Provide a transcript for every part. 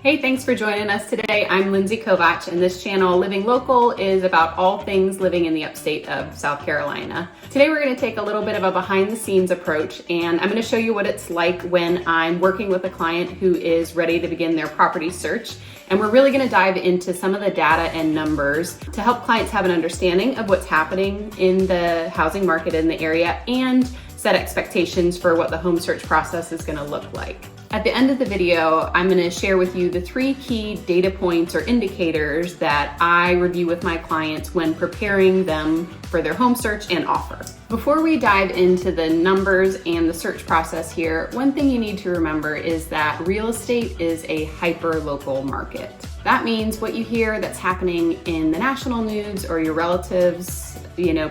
Hey, thanks for joining us today. I'm Lindsay Kovach, and this channel, Living Local, is about all things living in the upstate of South Carolina. Today we're going to take a little bit of a behind-the-scenes approach, and I'm going to show you what it's like when I'm working with a client who is ready to begin their property search. And we're really going to dive into some of the data and numbers to help clients have an understanding of what's happening in the housing market in the area and set expectations for what the home search process is going to look like. At the end of the video, I'm going to share with you the 3 key data points or indicators that I review with my clients when preparing them for their home search and offer. Before we dive into the numbers and the search process here, one thing you need to remember is that real estate is a hyper-local market. That means what you hear that's happening in the national news or your relatives'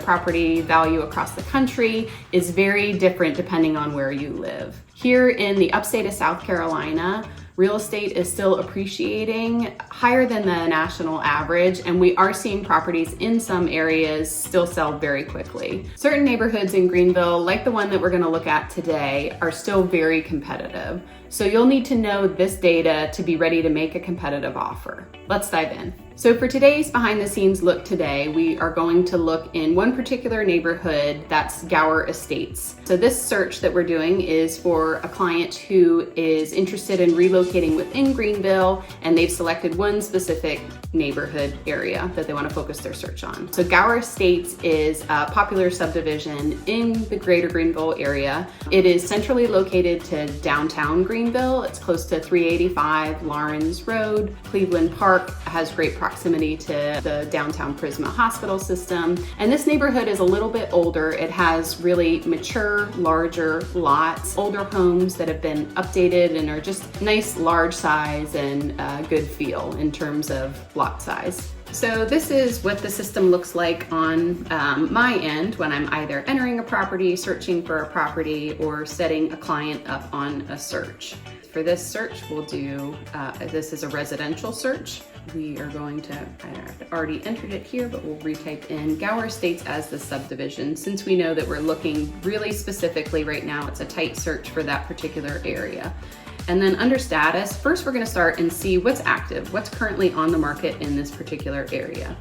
property value across the country is very different depending on where you live. Here in the upstate of South Carolina, real estate is still appreciating higher than the national average, and we are seeing properties in some areas still sell very quickly. Certain neighborhoods in Greenville, like the one that we're going to look at today, are still very competitive. So you'll need to know this data to be ready to make a competitive offer. Let's dive in. So for today's behind the scenes look today, we are going to look in one particular neighborhood, that's Gower Estates. So this search that we're doing is for a client who is interested in relocating within Greenville, and they've selected one specific neighborhood area that they want to focus their search on. So Gower Estates is a popular subdivision in the greater Greenville area. It is centrally located to downtown Greenville. It's close to 385 Lawrence Road. Cleveland Park has great proximity to the downtown Prisma hospital system. And this neighborhood is a little bit older. It has really mature, larger lots, older homes that have been updated and are just nice, large size and good feel in terms of lot size. So this is what the system looks like on my end when I'm either entering a property, searching for a property, or setting a client up on a search. For this search, we'll do, this is a residential search. We are going to, I've already entered it here, but we'll retype in Gower Estates as the subdivision. Since we know that we're looking really specifically right now, it's a tight search for that particular area. And then under status, first we're going to start and see what's active, what's currently on the market in this particular area.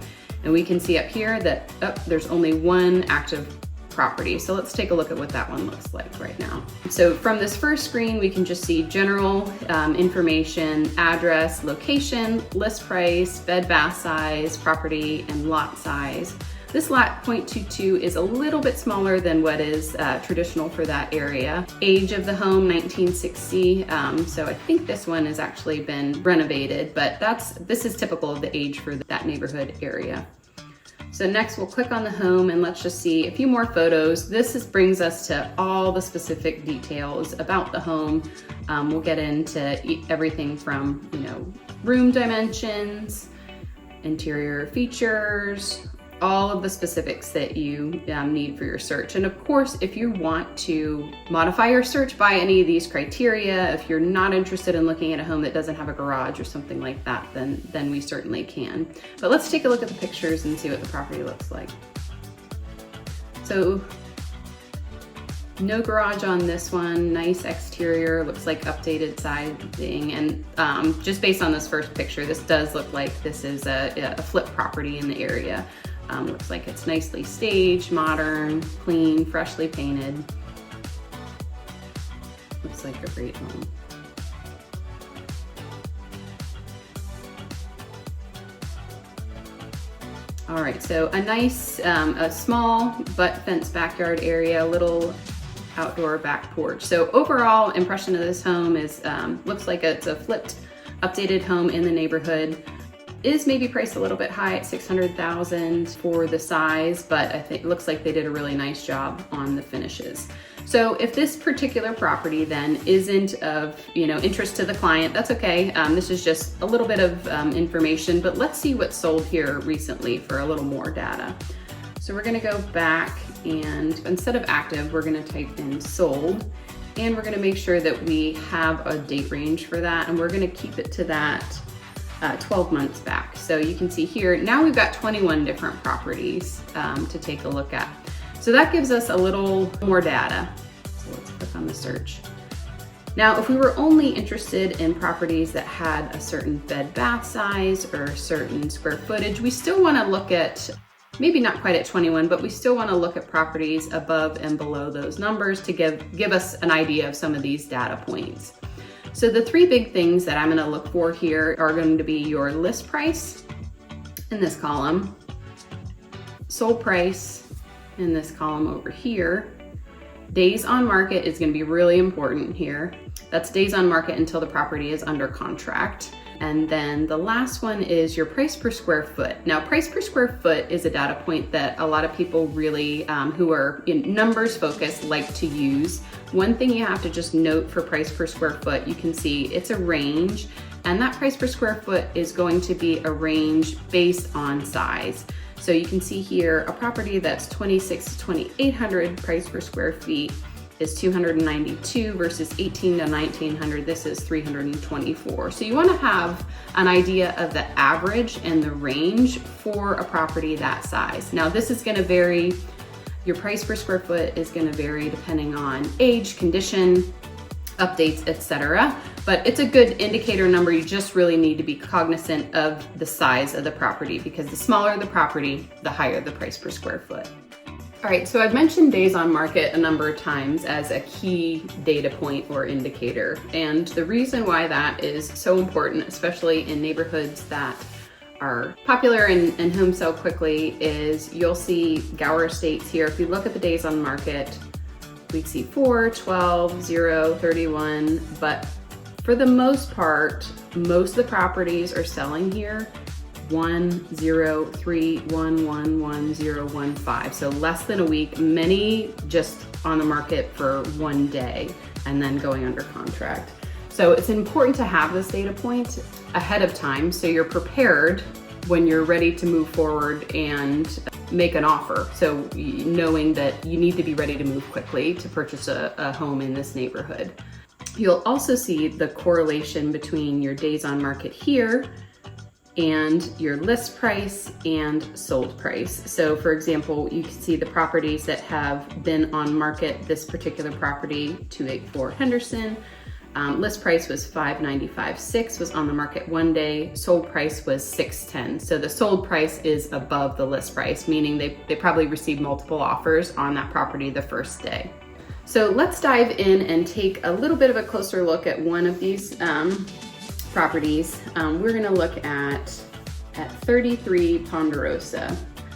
And we can see up here that there's only one active property. So let's take a look at what that one looks like right now. So from this first screen, we can just see general information, address, location, list price, bed bath size, property, and lot size. This lot 0.22 is a little bit smaller than what is traditional for that area. Age of the home, 1960. So I think this one has actually been renovated, but this is typical of the age for that neighborhood area. So next we'll click on the home and let's just see a few more photos. This brings us to all the specific details about the home. We'll get into everything from, room dimensions, interior features, all of the specifics that you need for your search. And of course, if you want to modify your search by any of these criteria, if you're not interested in looking at a home that doesn't have a garage or something like that, then we certainly can. But let's take a look at the pictures and see what the property looks like. So no garage on this one, nice exterior, looks like updated siding. And just based on this first picture, this does look like this is a flip property in the area. Looks like it's nicely staged, modern, clean, freshly painted. Looks like a great home. All right, so a nice, a small but fenced backyard area, little outdoor back porch. So overall impression of this home is, looks like it's a flipped, updated home in the neighborhood. Is maybe priced a little bit high at $600,000 for the size, but I think it looks like they did a really nice job on the finishes. So if this particular property then isn't of interest to the client, that's okay. This is just a little bit of information, but let's see what's sold here recently for a little more data. So we're gonna go back and instead of active, we're gonna type in sold, and we're gonna make sure that we have a date range for that, and we're gonna keep it to that 12 months back. So you can see here, now we've got 21 different properties to take a look at. So that gives us a little more data. So let's click on the search. Now, if we were only interested in properties that had a certain bed bath size or a certain square footage, we still want to look at, maybe not quite at 21, but we still want to look at properties above and below those numbers to give us an idea of some of these data points. So the three big things that I'm going to look for here are going to be your list price in this column, sold price in this column over here. Days on market is going to be really important here. That's days on market until the property is under contract. And then the last one is your price per square foot. Now, price per square foot is a data point that a lot of people really, who are numbers focused, like to use. One thing you have to just note for price per square foot, you can see it's a range, and that price per square foot is going to be a range based on size. So you can see here a property that's 2,600 to 2,800 price per square feet is 292 versus 18 to 1,900. This is 324. So you want to have an idea of the average and the range for a property that size. Now this is going to vary. Your price per square foot is going to vary depending on age, condition, updates, etc. But it's a good indicator number. You just really need to be cognizant of the size of the property, because the smaller the property, the higher the price per square foot. All right, so I've mentioned days on market a number of times as a key data point or indicator. And the reason why that is so important, especially in neighborhoods that are popular and homes sell quickly, is you'll see Gower Estates here. If you look at the days on market, we see 4, 12, 0, 31, but for the most part, most of the properties are selling here 1, 0, 3, 1, 1, 1, 0, 1, 5. So less than a week, many just on the market for one day and then going under contract. So it's important to have this data point ahead of time so you're prepared when you're ready to move forward and make an offer. So knowing that you need to be ready to move quickly to purchase a home in this neighborhood. You'll also see the correlation between your days on market here and your list price and sold price. So for example, you can see the properties that have been on market, this particular property, 284 Henderson, list price was $595,600, was on the market one day, sold price was $610,000. So the sold price is above the list price, meaning they probably received multiple offers on that property the first day. So let's dive in and take a little bit of a closer look at one of these properties. We're gonna look at 33 Ponderosa.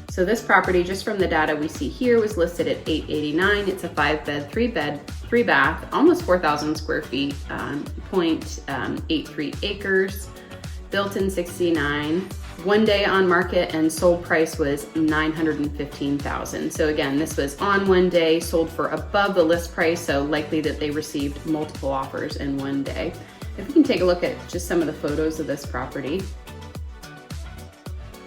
So this property, just from the data we see here, was listed at $889,000. It's a 5-bed, 3 bath, almost 4,000 square feet, 0.83 acres, built in 69. One day on market and sold price was $915,000. So again, this was on one day, sold for above the list price, so likely that they received multiple offers in one day. If we can take a look at just some of the photos of this property.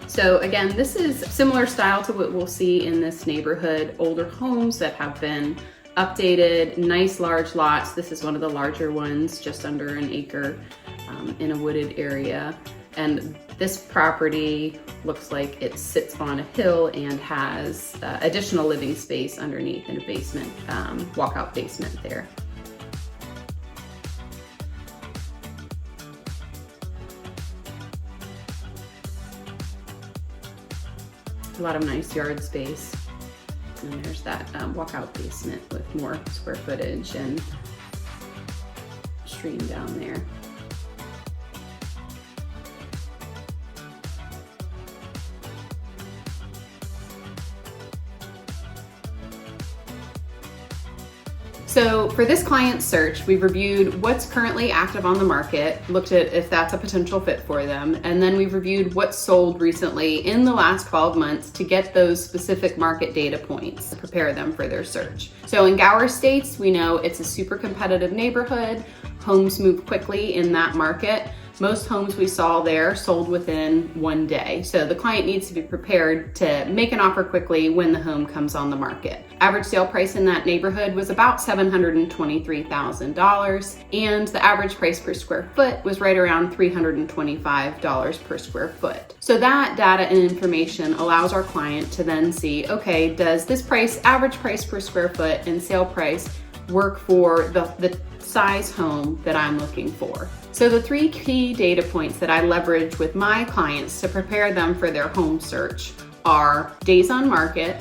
So again, this is similar style to what we'll see in this neighborhood, older homes that have been updated, nice large lots. This is one of the larger ones, just under an acre, in a wooded area. And this property looks like it sits on a hill and has additional living space underneath in a basement, walkout basement there. A lot of nice yard space. And there's that walkout basement with more square footage and stream down there. So for this client search, we've reviewed what's currently active on the market, looked at if that's a potential fit for them, and then we've reviewed what's sold recently in the last 12 months to get those specific market data points to prepare them for their search. So in Gower Estates, we know it's a super competitive neighborhood. Homes move quickly in that market. Most homes we saw there sold within one day. So the client needs to be prepared to make an offer quickly when the home comes on the market. Average sale price in that neighborhood was about $723,000, and the average price per square foot was right around $325 per square foot. So that data and information allows our client to then see, okay, does this price, average price per square foot and sale price work for the size home that I'm looking for. So the 3 key data points that I leverage with my clients to prepare them for their home search are days on market,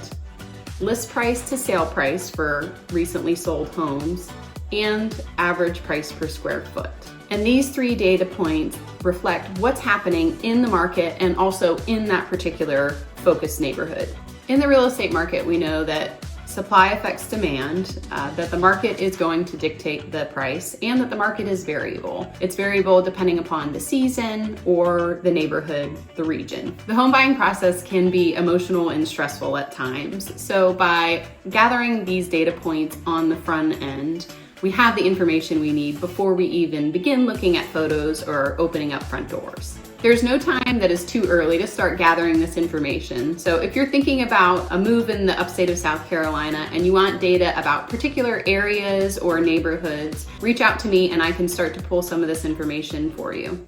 list price to sale price for recently sold homes, and average price per square foot. And these 3 data points reflect what's happening in the market and also in that particular focused neighborhood. In the real estate market, we know that supply affects demand, that the market is going to dictate the price, and that the market is variable. It's variable depending upon the season or the neighborhood, the region. The home buying process can be emotional and stressful at times. So by gathering these data points on the front end, we have the information we need before we even begin looking at photos or opening up front doors. There's no time that is too early to start gathering this information. So if you're thinking about a move in the upstate of South Carolina and you want data about particular areas or neighborhoods, reach out to me and I can start to pull some of this information for you.